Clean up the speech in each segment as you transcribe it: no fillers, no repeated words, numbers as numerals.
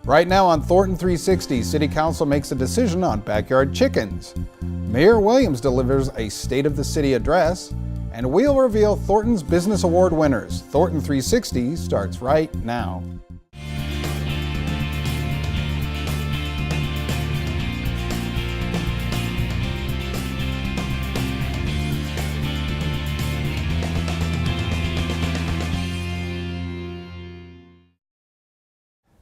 Right now on Thornton360, City Council makes a decision on backyard chickens. Mayor Williams delivers a State of the City address, and we'll reveal Thornton's Business Award winners. Thornton360 starts right now.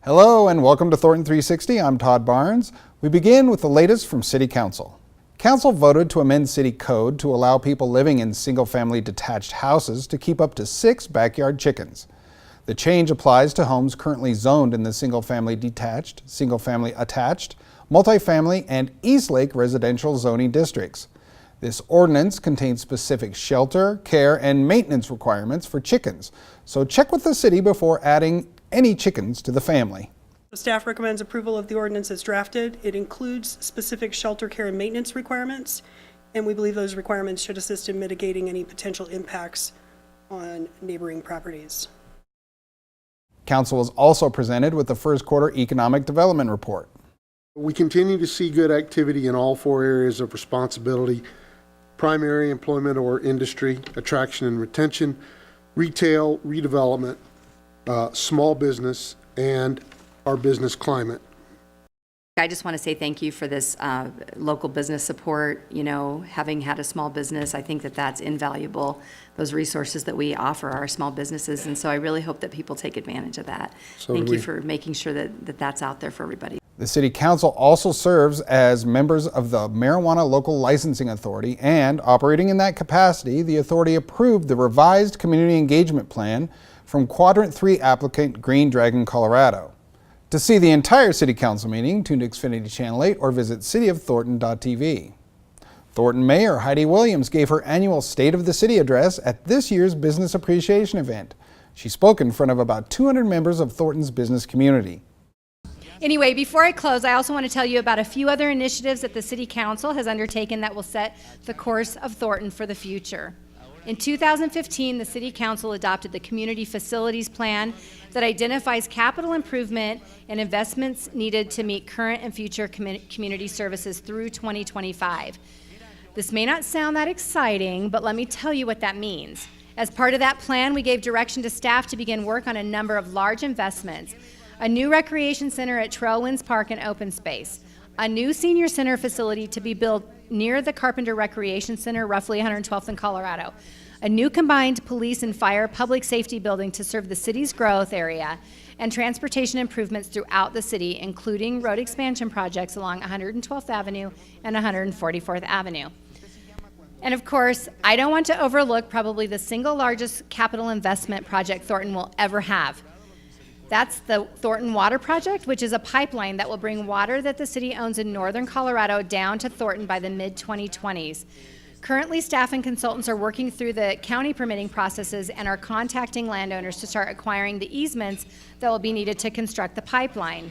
Hello and welcome to Thornton360. I'm Todd Barnes. We begin with the latest from City Council. Council voted to amend City Code to allow people living in single-family detached houses to keep up to 6 backyard chickens. The change applies to homes currently zoned in the single-family detached, single-family attached, multifamily, and Eastlake residential zoning districts. This ordinance contains specific shelter, care, and maintenance requirements for chickens, so check with the city before adding any chickens to the family. The staff recommends approval of the ordinance as drafted. It includes specific shelter care and maintenance requirements, and we believe those requirements should assist in mitigating any potential impacts on neighboring properties. Council was also presented with the first quarter economic development report. We continue to see good activity in all 4 areas of responsibility: primary employment or industry, attraction and retention, retail, redevelopment, small business, and our business climate. I just want to say thank you for this local business support. You know, having had a small business, I think that that's invaluable, those resources that we offer our small businesses, and so I really hope that people take advantage of that. Thank you for making sure that that's out there for everybody. The City Council also serves as members of the Marijuana Local Licensing Authority, and operating in that capacity, the authority approved the revised community engagement plan from Quadrant 3 applicant Green Dragon, Colorado. To see the entire City Council meeting, tune to Xfinity Channel 8 or visit cityofthornton.tv. Thornton Mayor Heidi Williams gave her annual State of the City address at this year's Business Appreciation event. She spoke in front of about 200 members of Thornton's business community. Anyway, before I close, I also want to tell you about a few other initiatives that the City Council has undertaken that will set the course of Thornton for the future. In 2015, the City Council adopted the Community Facilities Plan that identifies capital improvement and investments needed to meet current and future community services through 2025. This may not sound that exciting, but let me tell you what that means. As part of that plan, we gave direction to staff to begin work on a number of large investments: a new recreation center at Trailwinds Park and Open Space, a new senior center facility to be built near the Carpenter Recreation Center, roughly 112th in Colorado, a new combined police and fire public safety building to serve the city's growth area, and transportation improvements throughout the city, including road expansion projects along 112th Avenue and 144th Avenue. And of course, I don't want to overlook probably the single largest capital investment project Thornton will ever have. That's the Thornton Water Project, which is a pipeline that will bring water that the city owns in northern Colorado down to Thornton by the mid-2020s. Currently, staff and consultants are working through the county permitting processes and are contacting landowners to start acquiring the easements that will be needed to construct the pipeline.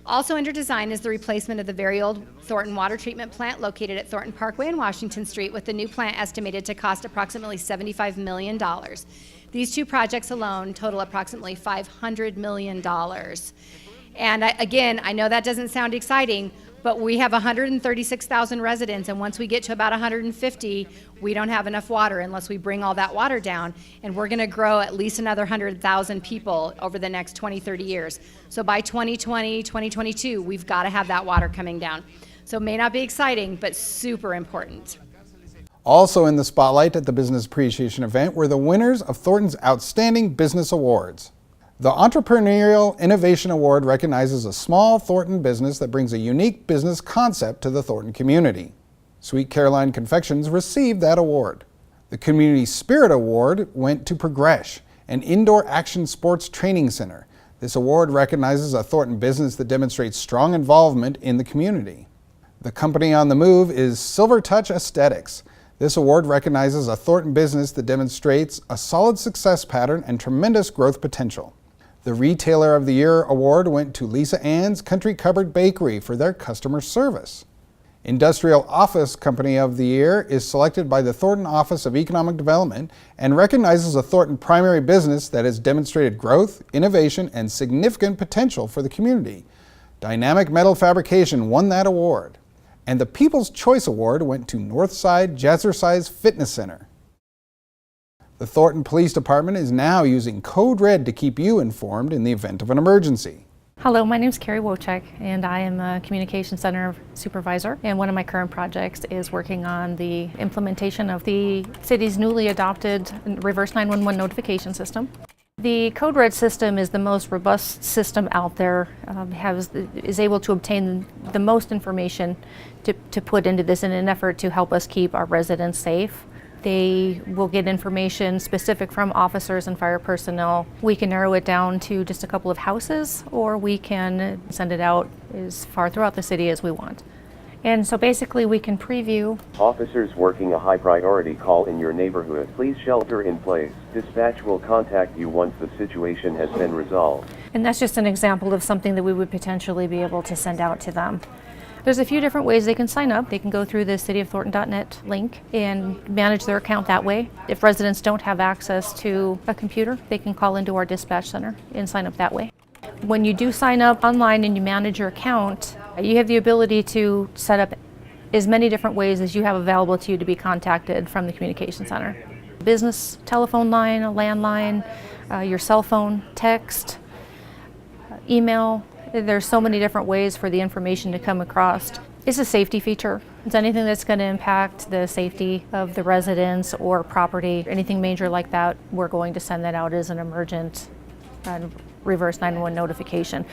Also under design is the replacement of the very old Thornton water treatment plant located at Thornton Parkway and Washington Street, with the new plant estimated to cost approximately $75 million. These 2 projects alone total approximately $500 million. And again, I know that doesn't sound exciting, but we have 136,000 residents, and once we get to about 150, we don't have enough water unless we bring all that water down, and we're going to grow at least another 100,000 people over the next 20, 30 years. So by 2020, 2022, we've got to have that water coming down. So it may not be exciting, but super important. Also in the spotlight at the Business Appreciation event were the winners of Thornton's Outstanding Business Awards. The Entrepreneurial Innovation Award recognizes a small Thornton business that brings a unique business concept to the Thornton community. Sweet Caroline Confections received that award. The Community Spirit Award went to Progresh, an indoor action sports training center. This award recognizes a Thornton business that demonstrates strong involvement in the community. The company on the move is Silver Touch Aesthetics. This award recognizes a Thornton business that demonstrates a solid success pattern and tremendous growth potential. The Retailer of the Year award went to Lisa Ann's Country Cupboard Bakery for their customer service. Industrial Office Company of the Year is selected by the Thornton Office of Economic Development and recognizes a Thornton primary business that has demonstrated growth, innovation, and significant potential for the community. Dynamic Metal Fabrication won that award. And the People's Choice Award went to Northside Jazzercise Fitness Center. The Thornton Police Department is now using Code Red to keep you informed in the event of an emergency. Hello, my name is Carrie Wojcik, and I am a Communication Center Supervisor. And one of my current projects is working on the implementation of the city's newly adopted reverse 911 notification system. The Code Red system is the most robust system out there, is able to obtain the most information to put into this in an effort to help us keep our residents safe. They will get information specific from officers and fire personnel. We can narrow it down to just a couple of houses, or we can send it out as far throughout the city as we want. And so basically we can preview. Officers working a high priority call in your neighborhood, please shelter in place. Dispatch will contact you once the situation has been resolved. And that's just an example of something that we would potentially be able to send out to them. There's a few different ways they can sign up. They can go through the cityofthornton.net link and manage their account that way. If residents don't have access to a computer, they can call into our dispatch center and sign up that way. When you do sign up online and you manage your account, you have the ability to set up as many different ways as you have available to you to be contacted from the communication center. Business telephone line, a landline, your cell phone, text, email. There's so many different ways for the information to come across. It's a safety feature. It's anything that's going to impact the safety of the residents or property, anything major like that, we're going to send that out as an emergent reverse 911 notification.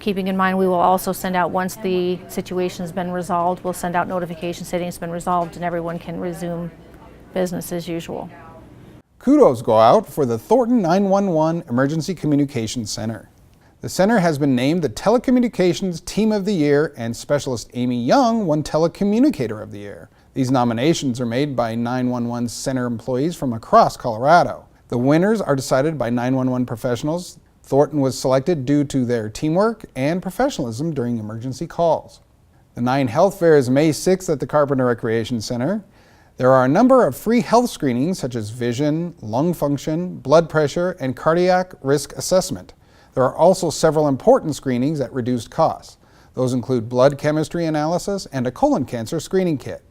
Keeping in mind, we will also send out, once the situation's been resolved, we'll send out notification stating it's been resolved and everyone can resume business as usual. Kudos go out for the Thornton 911 Emergency Communications Center. The center has been named the Telecommunications Team of the Year, and Specialist Amy Young won Telecommunicator of the Year. These nominations are made by 911 center employees from across Colorado. The winners are decided by 911 professionals. Thornton was selected due to their teamwork and professionalism during emergency calls. The 9 Health Fair is May 6th at the Carpenter Recreation Center. There are a number of free health screenings such as vision, lung function, blood pressure, and cardiac risk assessment. There are also several important screenings at reduced costs. Those include blood chemistry analysis and a colon cancer screening kit.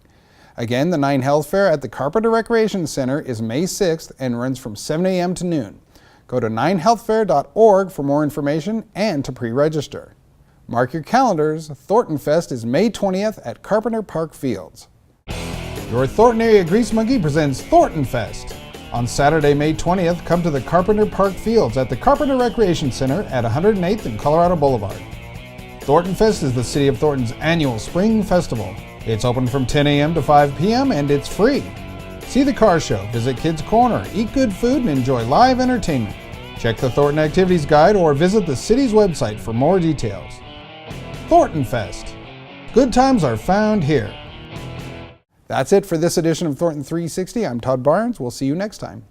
Again, the 9 Health Fair at the Carpenter Recreation Center is May 6th and runs from 7 a.m. to noon. Go to 9healthfair.org for more information and to pre-register. Mark your calendars, Fortin Fest is May 20th at Carpenter Park Fields. Your Thornton Area Grease Monkey presents Thornton Fest. On Saturday, May 20th, come to the Carpenter Park Fields at the Carpenter Recreation Center at 108th and Colorado Boulevard. Thornton Fest is the City of Thornton's annual spring festival. It's open from 10 a.m. to 5 p.m. and it's free. See the car show, visit Kids Corner, eat good food, and enjoy live entertainment. Check the Thornton Activities Guide or visit the city's website for more details. Thornton Fest. Good times are found here. That's it for this edition of Thornton 360. I'm Todd Barnes. We'll see you next time.